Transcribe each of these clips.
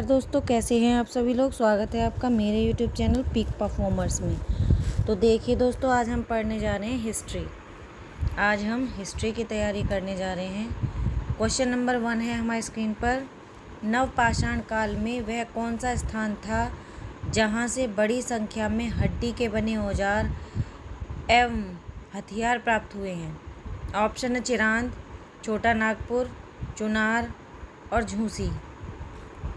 नमस्कार दोस्तों, कैसे हैं आप सभी लोग। स्वागत है आपका मेरे यूट्यूब चैनल पीक परफॉर्मर्स में। तो देखिए दोस्तों, आज हम पढ़ने जा रहे हैं हिस्ट्री। आज हम हिस्ट्री की तैयारी करने जा रहे हैं। क्वेश्चन नंबर 1 है हमारी स्क्रीन पर। नवपाषाण काल में वह कौन सा स्थान था जहाँ से बड़ी संख्या में हड्डी के बने औजार एवं हथियार प्राप्त हुए हैं। ऑप्शन है चिरांद, छोटा नागपुर, चुनार और झूसी।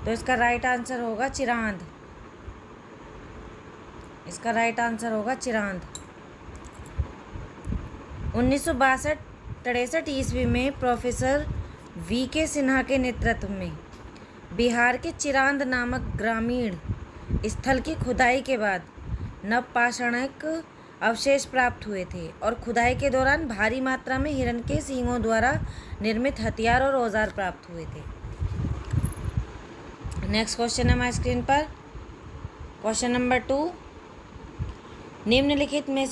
तो इसका राइट आंसर होगा चिरांद। इसका राइट आंसर होगा चिरांद। 1962-63 ईस्वी में प्रोफेसर वी.के. सिन्हा के नेतृत्व में बिहार के चिरांद नामक ग्रामीण स्थल की खुदाई के बाद नवपाषाणिक अवशेष प्राप्त हुए थे और खुदाई के दौरान भारी मात्रा में हिरण के सींगों द्वारा निर्मित हथियार और औजार प्राप्त हुए थे। नेक्स्ट क्वेश्चन है हमारी स्क्रीन पर। क्वेश्चन नंबर 2, निम्नलिखित में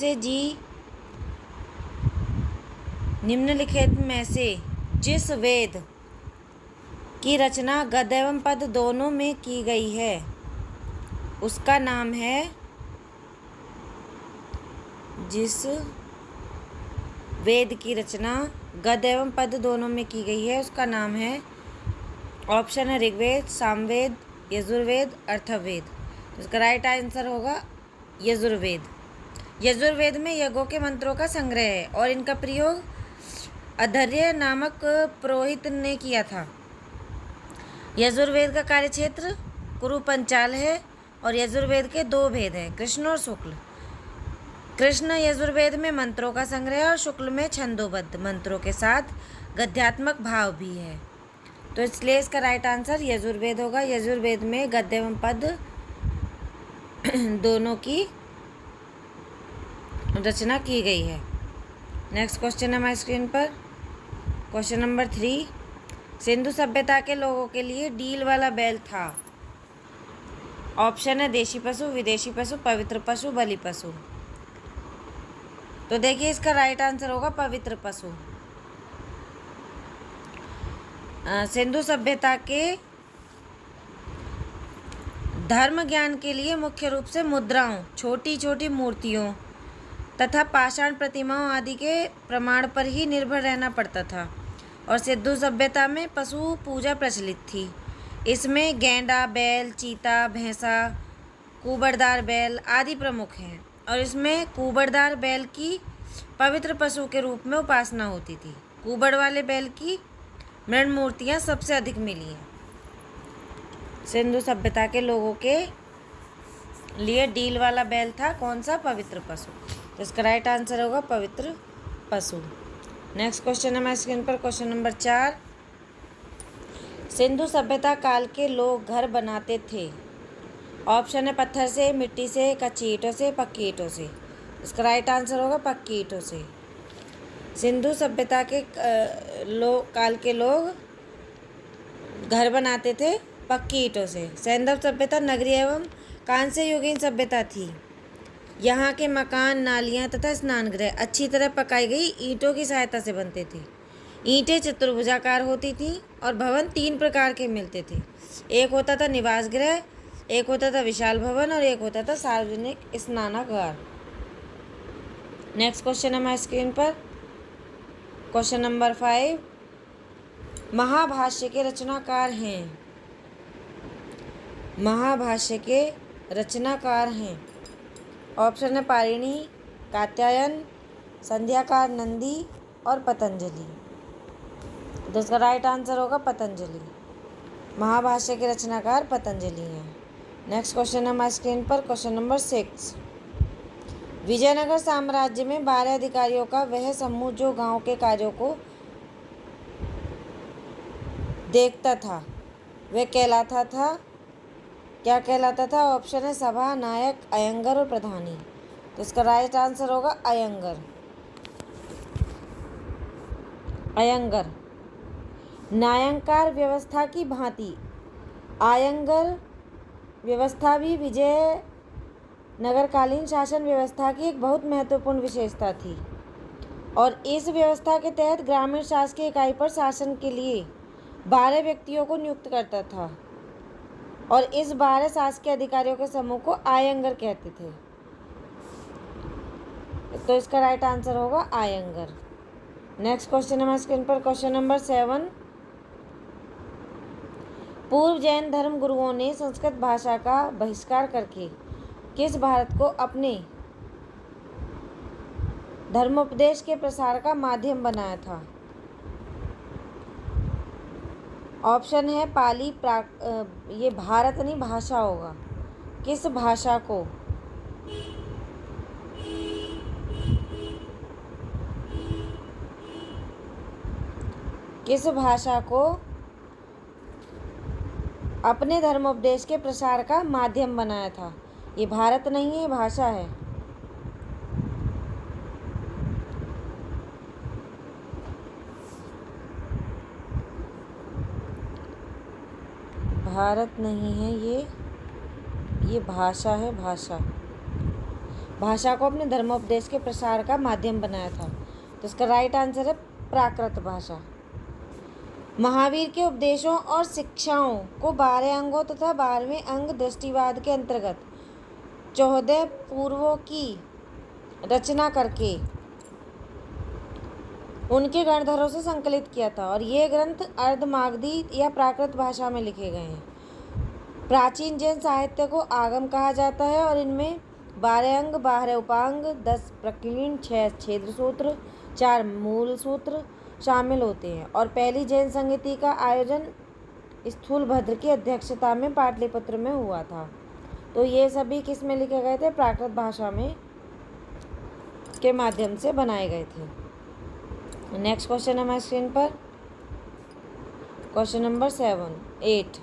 से जिस वेद की रचना गद एवं पद दोनों में की गई है उसका नाम है। जिस वेद की रचना गद एवं पद दोनों में की गई है उसका नाम है। ऑप्शन है ऋग्वेद, सामवेद, यजुर्वेद, अथर्ववेद। इसका राइट आंसर होगा यजुर्वेद। यजुर्वेद में यज्ञों के मंत्रों का संग्रह है और इनका प्रयोग अधर्य नामक पुरोहित ने किया था। यजुर्वेद का कार्यक्षेत्र कुरु पंचाल है और यजुर्वेद के 2 भेद हैं, कृष्ण और शुक्ल। कृष्ण यजुर्वेद में मंत्रों का संग्रह और शुक्ल में छंदोबद्ध मंत्रों के साथ गद्यात्मक भाव भी है। तो इसलिए इसका राइट आंसर यजुर्वेद होगा। यजुर्वेद में गद्य एवं पद दोनों की रचना की गई है। नेक्स्ट क्वेश्चन है हमारी स्क्रीन पर। क्वेश्चन नंबर 3, सिंधु सभ्यता के लोगों के लिए डील वाला बैल था। ऑप्शन है देशी पशु, विदेशी पशु, पवित्र पशु, बलि पशु। तो देखिए इसका राइट आंसर होगा पवित्र पशु। सिंधु सभ्यता के धर्म ज्ञान के लिए मुख्य रूप से मुद्राओं, छोटी छोटी मूर्तियों तथा पाषाण प्रतिमाओं आदि के प्रमाण पर ही निर्भर रहना पड़ता था और सिंधु सभ्यता में पशु पूजा प्रचलित थी। इसमें गैंडा बैल, चीता, भैंसा, कुबड़दार बैल आदि प्रमुख हैं और इसमें कुबड़दार बैल की पवित्र पशु के रूप में उपासना होती थी। कुबड़ वाले बैल की मृण मूर्तियाँ सबसे अधिक मिली हैं। सिंधु सभ्यता के लोगों के लिए डील वाला बैल था कौन सा? पवित्र पशु। तो इसका राइट आंसर होगा पवित्र पशु। नेक्स्ट क्वेश्चन है हमारी स्क्रीन पर। क्वेश्चन नंबर 4, सिंधु सभ्यता काल के लोग घर बनाते थे। ऑप्शन है पत्थर से, मिट्टी से, कच्ची ईंटों से, पक्की ईंटों से। इसका राइट आंसर होगा पक्की ईंटों से। सिंधु सभ्यता के काल के लोग घर बनाते थे पक्की ईंटों से। सैंधव सभ्यता नगरीय एवं कांस्य युगीन सभ्यता थी। यहाँ के मकान, नालियाँ तथा स्नान गृह अच्छी तरह पकाई गई ईंटों की सहायता से बनते थे। ईंटें चतुर्भुजाकार होती थीं और भवन 3 प्रकार के मिलते थे। एक होता था निवास गृह, एक होता था विशाल भवन और एक होता था सार्वजनिक स्नानागार। नेक्स्ट क्वेश्चन हमारी स्क्रीन पर। क्वेश्चन नंबर 5, महाभाष्य के रचनाकार हैं। महाभाष्य के रचनाकार हैं। ऑप्शन है पाणिनि, कात्यायन, संध्याकार, नंदी और पतंजलि। तो इसका राइट आंसर होगा पतंजलि। महाभाष्य के रचनाकार पतंजलि हैं। नेक्स्ट क्वेश्चन है हमारी स्क्रीन पर। क्वेश्चन नंबर 6, विजयनगर साम्राज्य में 12 अधिकारियों का वह समूह जो गांव के कार्यों को देखता था वह क्या कहलाता था? ऑप्शन है सभा, नायक, अयंगर और प्रधानी। तो इसका राइट आंसर होगा अयंगर। अयंगर न्यायाकार व्यवस्था की भांति अयंगर व्यवस्था भी विजय नगरकालीन शासन व्यवस्था की एक बहुत महत्वपूर्ण विशेषता थी और इस व्यवस्था के तहत ग्रामीण शासकीय इकाई पर शासन के लिए 12 व्यक्तियों को नियुक्त करता था। और इस 12 शासकीय अधिकारियों के समूह को आयंगर कहते थे। तो इसका राइट आंसर होगा आयंगर। नेक्स्ट क्वेश्चन हमारे स्क्रीन पर क्वेश्चन नंबर 7। पूर्व जैन धर्म गुरुओं ने संस्कृत भाषा का बहिष्कार करके किस भारत को अपने धर्मोपदेश के प्रसार का माध्यम बनाया था? ऑप्शन है पाली ये भारत नहीं भाषा होगा। किस भाषा को अपने धर्मोपदेश के प्रसार का माध्यम बनाया था? ये भारत नहीं है, भाषा है। भारत नहीं है, ये भाषा है। भाषा को अपने धर्मोपदेश के प्रसार का माध्यम बनाया था। तो इसका राइट आंसर है प्राकृत भाषा। महावीर के उपदेशों और शिक्षाओं को 12 अंगों तथा 12वें अंग दृष्टिवाद के अंतर्गत 14 पूर्वों की रचना करके उनके गणधरों से संकलित किया था और ये ग्रंथ अर्धमागधी या प्राकृत भाषा में लिखे गए हैं। प्राचीन जैन साहित्य को आगम कहा जाता है और इनमें 12 अंग, 12 उपांग, 10 प्रकीर्ण, 6 छेद सूत्र, 4 मूल सूत्र शामिल होते हैं। और पहली जैन संहिता का आयोजन स्थूलभद्र की अध्यक्षता में पाटलिपुत्र में हुआ था। तो ये सभी किस में लिखे गए थे? प्राकृत भाषा में के माध्यम से बनाए गए थे। नेक्स्ट क्वेश्चन हमारे स्क्रीन पर क्वेश्चन नंबर 8।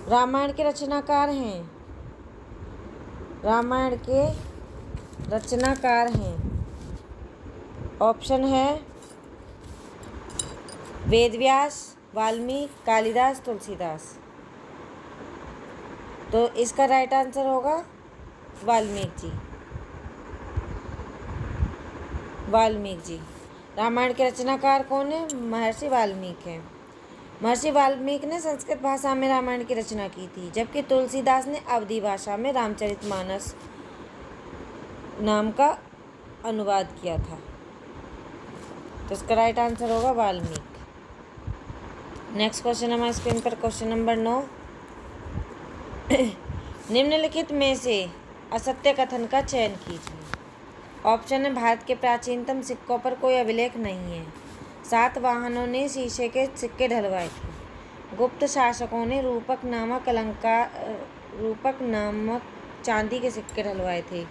रामायण के रचनाकार हैं। रामायण के रचनाकार हैं। ऑप्शन है वेदव्यास, वाल्मीकि, कालिदास, तुलसीदास। तो इसका राइट आंसर होगा वाल्मीकि जी। रामायण के रचनाकार कौन है? महर्षि वाल्मीकि हैं। महर्षि वाल्मीकि ने संस्कृत भाषा में रामायण की रचना की थी, जबकि तुलसीदास ने अवधी भाषा में रामचरितमानस नाम का अनुवाद किया था। तो इसका राइट आंसर होगा वाल्मीकि। नेक्स्ट क्वेश्चन हमारे स्क्रीन पर क्वेश्चन नंबर 9। निम्नलिखित में से असत्य कथन का चयन कीजिए। ऑप्शन है भारत के प्राचीनतम सिक्कों पर कोई अभिलेख नहीं है। सातवाहनों ने शीशे के सिक्के ढलवाए थे। गुप्त शासकों ने रूपक नामक चांदी के सिक्के ढलवाए थे।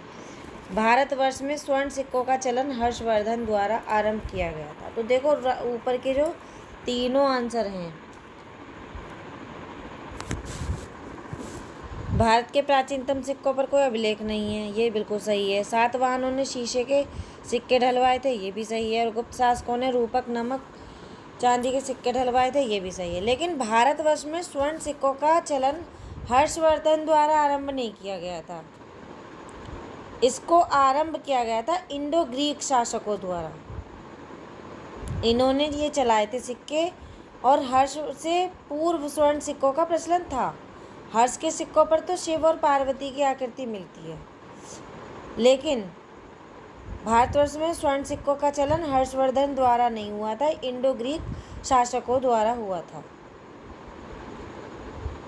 भारतवर्ष में स्वर्ण सिक्कों का चलन हर्षवर्धन द्वारा आरंभ किया गया था। तो देखो ऊपर के जो तीनों आंसर हैं, भारत के प्राचीनतम सिक्कों पर कोई अभिलेख नहीं है, ये बिल्कुल सही है। सातवाहनों ने शीशे के सिक्के ढलवाए थे, ये भी सही है। और गुप्त शासकों ने रूपक नामक चांदी के सिक्के ढलवाए थे, ये भी सही है। लेकिन भारतवर्ष में स्वर्ण सिक्कों का चलन हर्षवर्धन द्वारा आरंभ नहीं किया गया था। इसको आरंभ किया गया था इंडो ग्रीक शासकों द्वारा। इन्होंने ये चलाए थे सिक्के और हर्ष से पूर्व स्वर्ण सिक्कों का प्रचलन था। हर्ष के सिक्कों पर तो शिव और पार्वती की आकृति मिलती है, लेकिन भारतवर्ष में स्वर्ण सिक्कों का चलन हर्षवर्धन द्वारा नहीं हुआ था, इंडो ग्रीक शासकों द्वारा हुआ था।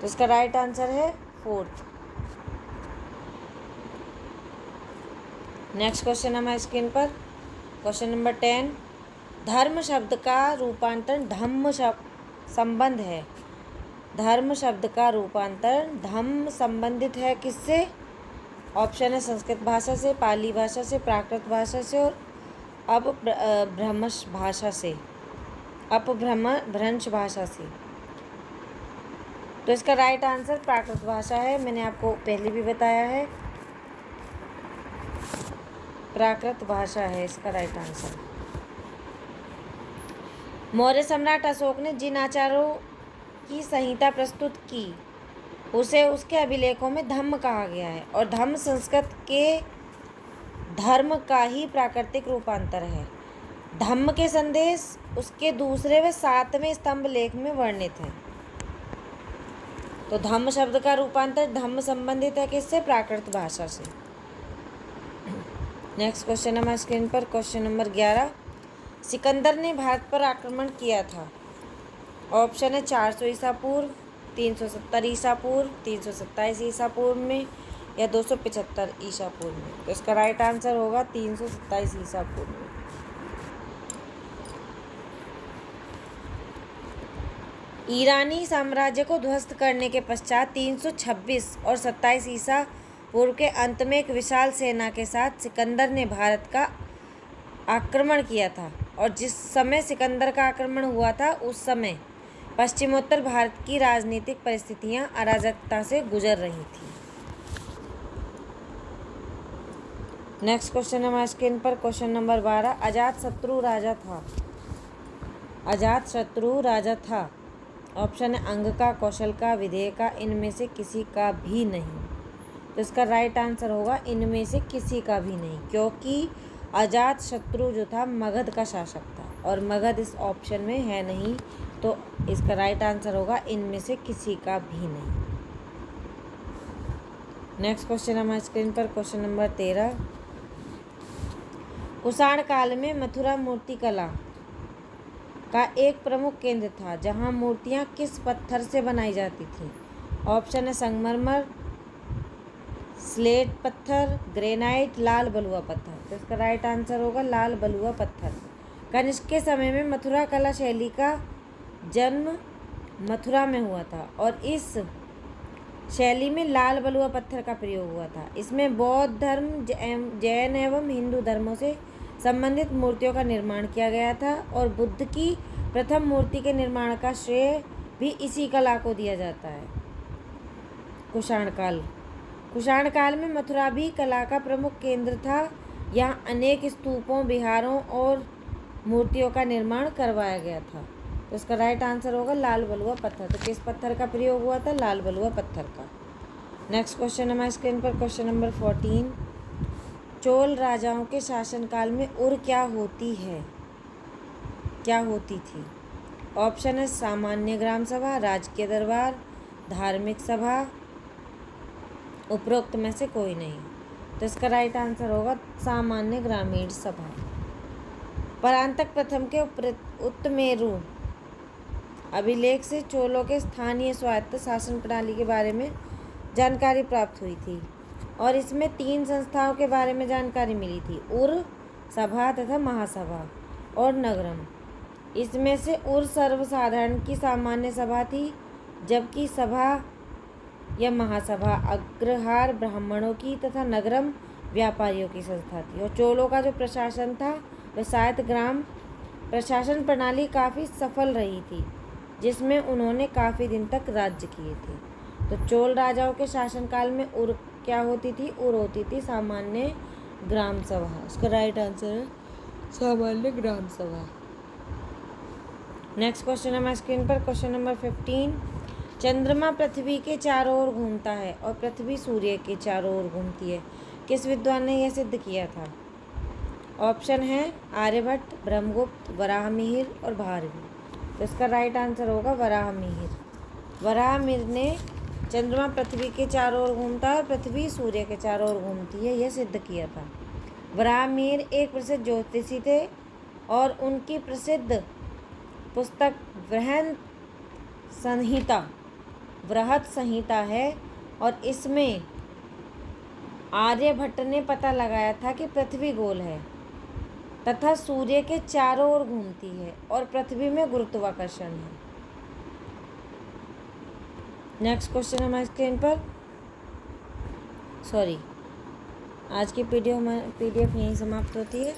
तो इसका राइट आंसर है 4th। नेक्स्ट क्वेश्चन हमारे स्क्रीन पर क्वेश्चन नंबर 10। धर्म शब्द का रूपांतरण धम्म संबंध है। धर्म शब्द का रूपांतरण धम्म संबंधित है किससे? ऑप्शन है संस्कृत भाषा से, पाली भाषा से, प्राकृत भाषा से और अपभ्रंश भाषा से। तो इसका राइट आंसर प्राकृत भाषा है। मैंने आपको पहले भी बताया है, प्राकृत भाषा है इसका राइट आंसर। मौर्य सम्राट अशोक ने जिन आचारों की संहिता प्रस्तुत की उसे उसके अभिलेखों में धम्म कहा गया है और धम्म संस्कृत के धर्म का ही प्राकृतिक रूपांतर है। धम्म के संदेश उसके दूसरे व 7वें स्तंभ लेख में वर्णित हैं। तो धम्म शब्द का रूपांतर धम्म संबंधित है किससे? प्राकृत भाषा से। नेक्स्ट क्वेश्चन हमारे स्क्रीन पर क्वेश्चन नंबर 11। सिकंदर ने भारत पर आक्रमण किया था। ऑप्शन है 400 ईसा पूर्व, 370 ईसा पूर्व, 327 ईसा पूर्व में या 275 ईसा पूर्व में। तो इसका राइट आंसर होगा 327 ईसा पूर्व में। ईरानी साम्राज्य को ध्वस्त करने के पश्चात 326 और 27 ईसा पूर्व के अंत में एक विशाल सेना के साथ सिकंदर ने भारत का आक्रमण किया था। और जिस समय सिकंदर का आक्रमण हुआ था उस समय पश्चिमोत्तर भारत की राजनीतिक परिस्थितियां अराजकता से गुजर रही थी। नेक्स्ट क्वेश्चन हमारे स्क्रीन पर क्वेश्चन नंबर 12। अजातशत्रु राजा था। अजातशत्रु राजा था। ऑप्शन है अंग का, कौशल का, विधेय का, इनमें से किसी का भी नहीं। तो इसका राइट आंसर होगा इनमें से किसी का भी नहीं, क्योंकि अजातशत्रु जो था मगध का शासक था और मगध इस ऑप्शन में है नहीं। तो इसका राइट आंसर होगा इनमें से किसी का भी नहीं। नेक्स्ट क्वेश्चन हमारे स्क्रीन पर क्वेश्चन नंबर 13। कुषाण काल में मथुरा मूर्ति कला का एक प्रमुख केंद्र था, जहां मूर्तियां किस पत्थर से बनाई जाती थीं। ऑप्शन है संगमरमर, स्लेट पत्थर, ग्रेनाइट, लाल बलुआ पत्थर। तो इसका राइट आंसर होगा लाल बलुआ पत्थर। कनिष्क के समय में मथुरा कला शैली का जन्म मथुरा में हुआ था और इस शैली में लाल बलुआ पत्थर का प्रयोग हुआ था। इसमें बौद्ध धर्म, जैन एवं हिंदू धर्मों से संबंधित मूर्तियों का निर्माण किया गया था और बुद्ध की प्रथम मूर्ति के निर्माण का श्रेय भी इसी कला को दिया जाता है। कुषाण काल। कुषाण काल में मथुरा भी कला का प्रमुख केंद्र था। यहाँ अनेक स्तूपों, विहारों और मूर्तियों का निर्माण करवाया गया था। तो इसका राइट आंसर होगा लाल बलुआ पत्थर। तो किस पत्थर का प्रयोग हुआ था? लाल बलुआ पत्थर का। नेक्स्ट क्वेश्चन हमारे स्क्रीन पर क्वेश्चन नंबर 14। चोल राजाओं के शासनकाल में उर क्या होती है, क्या होती थी? ऑप्शन है सामान्य ग्राम सभा, राजकीय दरबार, धार्मिक सभा, उपरोक्त में से कोई नहीं। तो इसका राइट आंसर होगा सामान्य ग्रामीण सभा। परांतक प्रथम के उत्तमेरु अभिलेख से चोलों के स्थानीय स्वायत्त शासन प्रणाली के बारे में जानकारी प्राप्त हुई थी और इसमें 3 संस्थाओं के बारे में जानकारी मिली थी, उर, सभा तथा महासभा और नगरम। इसमें से उर सर्वसाधारण की सामान्य सभा थी, जबकि सभा या महासभा अग्रहार ब्राह्मणों की तथा नगरम व्यापारियों की संस्था थी। और चोलों का जो प्रशासन था वह स्वायत्त ग्राम प्रशासन प्रणाली काफ़ी सफल रही थी, जिसमें उन्होंने काफ़ी दिन तक राज्य किए थे। तो चोल राजाओं के शासनकाल में उर क्या होती थी? उर होती थी सामान्य ग्राम सभा। इसका राइट आंसर है सामान्य ग्राम सभा। नेक्स्ट क्वेश्चन हमारे स्क्रीन पर क्वेश्चन नंबर 15। चंद्रमा पृथ्वी के चारों ओर घूमता है और पृथ्वी सूर्य के चारों ओर घूमती है। किस विद्वान ने यह सिद्ध किया था? ऑप्शन है आर्यभट्ट, ब्रह्मगुप्त, वराहमिहिर और भारवी। तो इसका राइट आंसर होगा वराहमिहिर। वराहमिहिर ने चंद्रमा पृथ्वी के चारों ओर घूमता है और पृथ्वी सूर्य के चारों ओर घूमती है, यह सिद्ध किया था। वराहमिहिर एक प्रसिद्ध ज्योतिषी थे और उनकी प्रसिद्ध पुस्तक बृहत संहिता है और इसमें आर्यभट्ट ने पता लगाया था कि पृथ्वी गोल है तथा सूर्य के चारों ओर घूमती है और पृथ्वी में गुरुत्वाकर्षण है। नेक्स्ट क्वेश्चन हमारे स्क्रीन पर आज की पीडीएफ यहीं समाप्त होती है।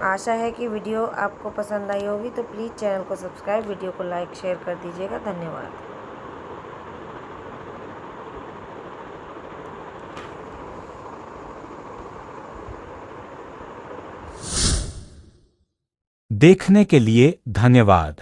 आशा है कि वीडियो आपको पसंद आई होगी, तो प्लीज़ चैनल को सब्सक्राइब, वीडियो को लाइक शेयर कर दीजिएगा। धन्यवाद। देखने के लिए धन्यवाद।